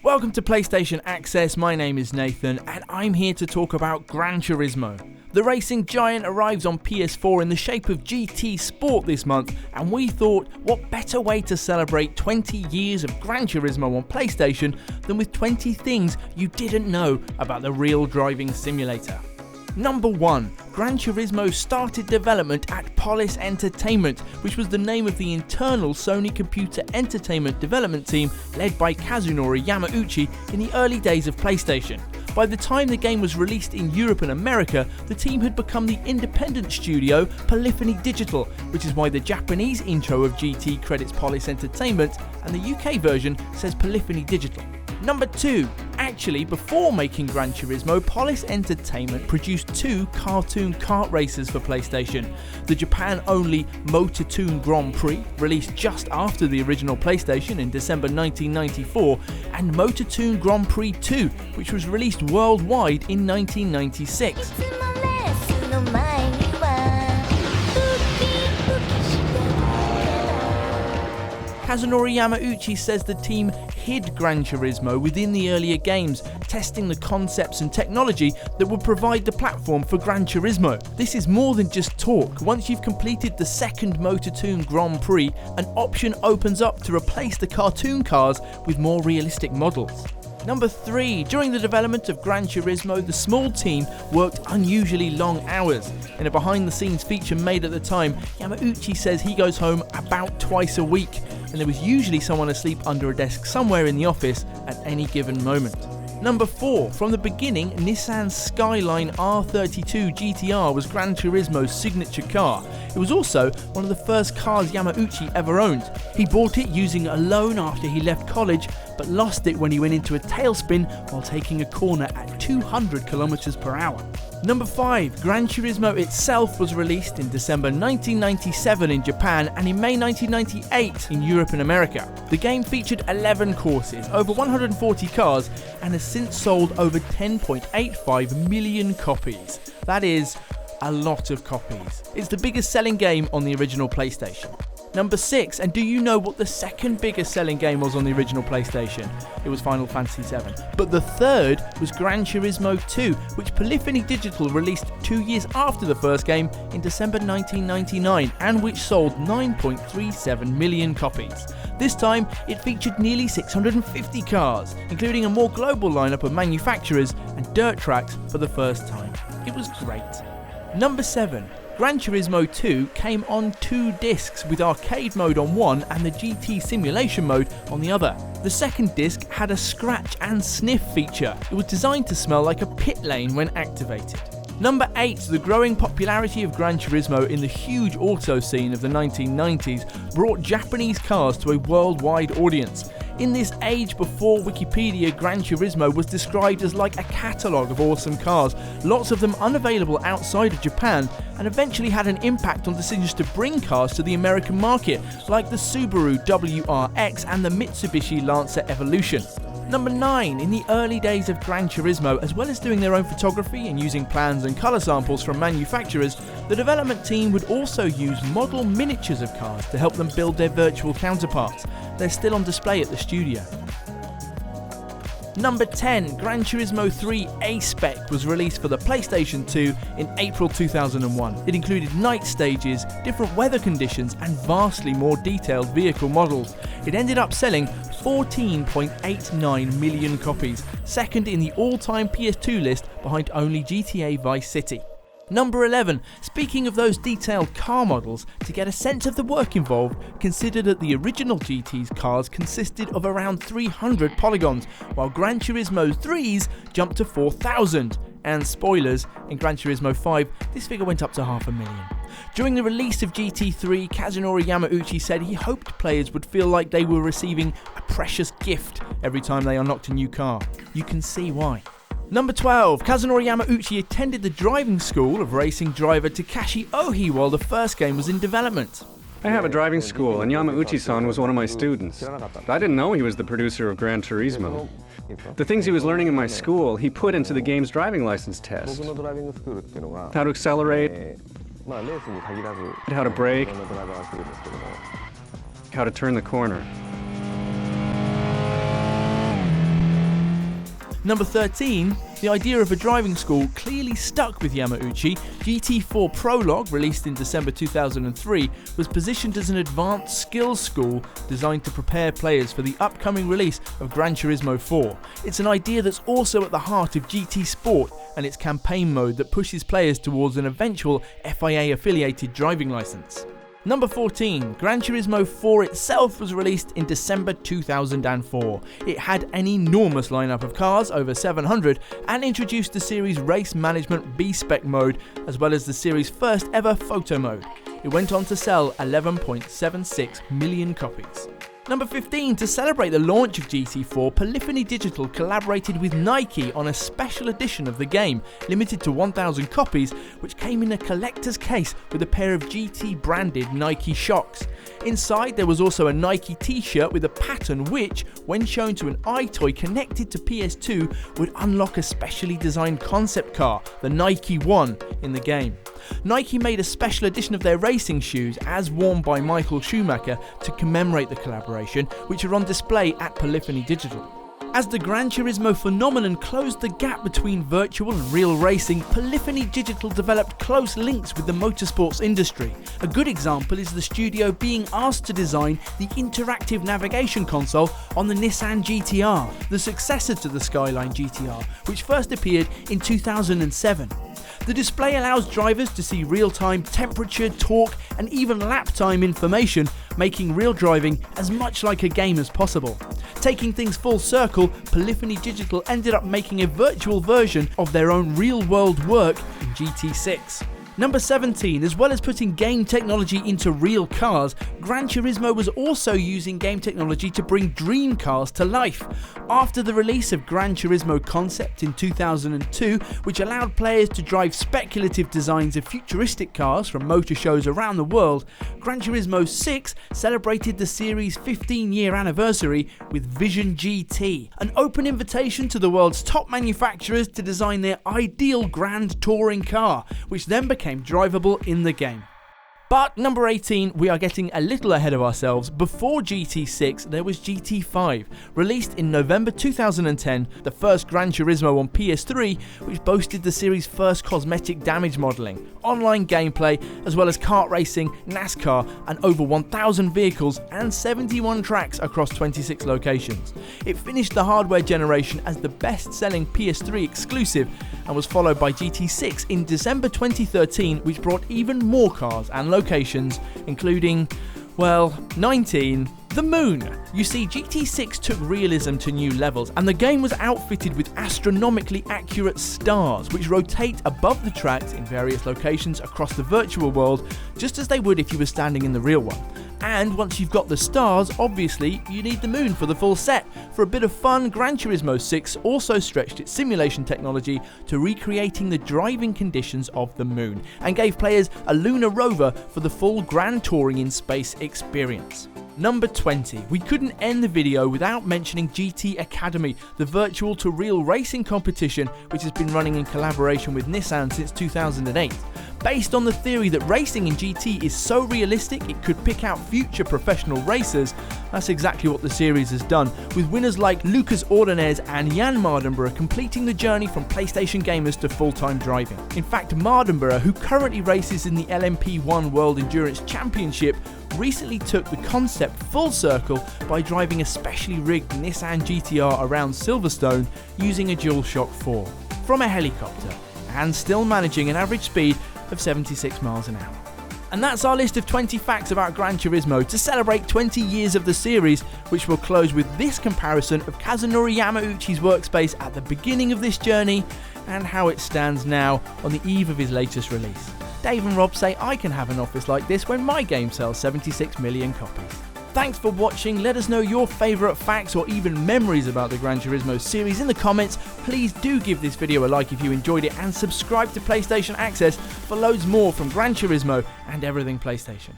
Welcome to PlayStation Access, my name is Nathan and I'm here to talk about Gran Turismo. The racing giant arrives on PS4 in the shape of GT Sport this month, and we thought what better way to celebrate 20 years of Gran Turismo on PlayStation than with 20 things you didn't know about the real driving simulator. Number 1. Gran Turismo started development at Polis Entertainment, which was the name of the internal Sony Computer Entertainment development team led by Kazunori Yamauchi in the early days of PlayStation. By the time the game was released in Europe and America, the team had become the independent studio Polyphony Digital, which is why the Japanese intro of GT credits Polis Entertainment and the UK version says Polyphony Digital. Number 2. Actually, before making Gran Turismo, Polis Entertainment produced 2 cartoon kart races for PlayStation. The Japan-only Motortoon Grand Prix, released just after the original PlayStation in December 1994, and Motortoon Grand Prix 2, which was released worldwide in 1996. Kazunori Yamauchi says the team hid Gran Turismo within the earlier games, testing the concepts and technology that would provide the platform for Gran Turismo. This is more than just talk. Once you've completed the second Motortoon Grand Prix, an option opens up to replace the cartoon cars with more realistic models. Number 3. During the development of Gran Turismo, the small team worked unusually long hours. In a behind-the-scenes feature made at the time, Yamauchi says he goes home about twice a week, and there was usually someone asleep under a desk somewhere in the office at any given moment. Number 4. From the beginning, Nissan's SKYLINE R32 GT-R was Gran Turismo's signature car. It was also one of the first cars Yamauchi ever owned. He bought it using a loan after he left college, but lost it when he went into a tailspin while taking a corner at 200 km per hour. Number 5. Gran Turismo itself was released in December 1997 in Japan and in May 1998 in Europe and America. The game featured 11 courses, over 140 cars, and has since sold over 10.85 million copies. That is a lot of copies. It's the biggest selling game on the original PlayStation. Number 6, and do you know what the second biggest selling game was on the original PlayStation? It was Final Fantasy VII. But the third was Gran Turismo 2, which Polyphony Digital released 2 years after the first game in December 1999, and which sold 9.37 million copies. This time, it featured nearly 650 cars, including a more global lineup of manufacturers and dirt tracks for the first time. It was great. Number 7. Gran Turismo 2 came on 2 discs, with arcade mode on one and the GT simulation mode on the other. The second disc had a scratch and sniff feature. It was designed to smell like a pit lane when activated. Number 8. The growing popularity of Gran Turismo in the huge auto scene of the 1990s brought Japanese cars to a worldwide audience. In this age before Wikipedia, Gran Turismo was described as like a catalogue of awesome cars, lots of them unavailable outside of Japan, and eventually had an impact on decisions to bring cars to the American market, like the Subaru WRX and the Mitsubishi Lancer Evolution. Number 9. In the early days of Gran Turismo, as well as doing their own photography and using plans and colour samples from manufacturers, the development team would also use model miniatures of cars to help them build their virtual counterparts. They're still on display at the studio. Number 10. Gran Turismo 3 v.spec was released for the PlayStation 2 in April 2001. It included night stages, different weather conditions, and vastly more detailed vehicle models. It ended up selling 14.89 million copies, second in the all-time PS2 list behind only GTA Vice City. Number 11. Speaking of those detailed car models, to get a sense of the work involved, consider that the original GT's cars consisted of around 300 polygons, while Gran Turismo 3's jumped to 4,000. And spoilers, in Gran Turismo 5, this figure went up to 500,000. During the release of GT3, Kazunori Yamauchi said he hoped players would feel like they were receiving a precious gift every time they unlocked a new car. You can see why. Number 12. Kazunori Yamauchi attended the driving school of racing driver Takashi Ohi while the first game was in development. I have a driving school, and Yamauchi-san was one of my students. I didn't know he was the producer of Gran Turismo. The things he was learning in my school, he put into the game's driving license test. How to accelerate, how to brake, how to turn the corner. Number 13, the idea of a driving school clearly stuck with Yamauchi. GT4 Prologue, released in December 2003, was positioned as an advanced skills school designed to prepare players for the upcoming release of Gran Turismo 4. It's an idea that's also at the heart of GT Sport and its campaign mode that pushes players towards an eventual FIA-affiliated driving license. Number 14, Gran Turismo 4 itself was released in December 2004. It had an enormous lineup of cars, over 700, and introduced the series' race management v.spec mode, as well as the series' first ever photo mode. It went on to sell 11.76 million copies. Number 15, to celebrate the launch of GT4, Polyphony Digital collaborated with Nike on a special edition of the game, limited to 1,000 copies, which came in a collector's case with a pair of GT-branded Nike shocks. Inside there was also a Nike t-shirt with a pattern which, when shown to an iToy connected to PS2, would unlock a specially designed concept car, the Nike One, in the game. Nike made a special edition of their racing shoes, as worn by Michael Schumacher, to commemorate the collaboration, which are on display at Polyphony Digital. As the Gran Turismo phenomenon closed the gap between virtual and real racing, Polyphony Digital developed close links with the motorsports industry. A good example is the studio being asked to design the interactive navigation console on the Nissan GT-R, the successor to the SKYLINE GT-R, which first appeared in 2007. The display allows drivers to see real-time temperature, torque, and even lap time information, making real driving as much like a game as possible. Taking things full circle, Polyphony Digital ended up making a virtual version of their own real-world work in GT6. Number 17, as well as putting game technology into real cars, Gran Turismo was also using game technology to bring dream cars to life. After the release of Gran Turismo Concept in 2002, which allowed players to drive speculative designs of futuristic cars from motor shows around the world, Gran Turismo 6 celebrated the series' 15-year anniversary with Vision GT, an open invitation to the world's top manufacturers to design their ideal grand touring car, which then became drivable in the game. But number 18, we are getting a little ahead of ourselves. Before GT6, there was GT5, released in November 2010, the first Gran Turismo on PS3, which boasted the series' first cosmetic damage modelling, online gameplay, as well as kart racing, NASCAR, and over 1,000 vehicles and 71 tracks across 26 locations. It finished the hardware generation as the best-selling PS3 exclusive and was followed by GT6 in December 2013, which brought even more cars and locations, including, well, 19. The moon. You see, GT6 took realism to new levels, and the game was outfitted with astronomically accurate stars which rotate above the tracks in various locations across the virtual world, just as they would if you were standing in the real one. And once you've got the stars, obviously you need the moon for the full set. For a bit of fun, Gran Turismo 6 also stretched its simulation technology to recreating the driving conditions of the moon, and gave players a lunar rover for the full Grand Touring in Space experience. Number 20. We couldn't end the video without mentioning GT Academy, the virtual to real racing competition which has been running in collaboration with Nissan since 2008. Based on the theory that racing in GT is so realistic it could pick out future professional racers, that's exactly what the series has done, with winners like Lucas Ordonez and Jan Mardenborough completing the journey from PlayStation gamers to full-time driving. In fact, Mardenborough, who currently races in the LMP1 World Endurance Championship, recently took the concept full circle by driving a specially rigged Nissan GT-R around Silverstone using a DualShock 4 from a helicopter, and still managing an average speed of 76 miles an hour. And that's our list of 20 facts about Gran Turismo to celebrate 20 years of the series, which will close with this comparison of Kazunori Yamauchi's workspace at the beginning of this journey and how it stands now on the eve of his latest release. Dave and Rob say I can have an office like this when my game sells 76 million copies. Thanks for watching. Let us know your favourite facts or even memories about the Gran Turismo series in the comments. Please do give this video a like if you enjoyed it, and subscribe to PlayStation Access for loads more from Gran Turismo and everything PlayStation.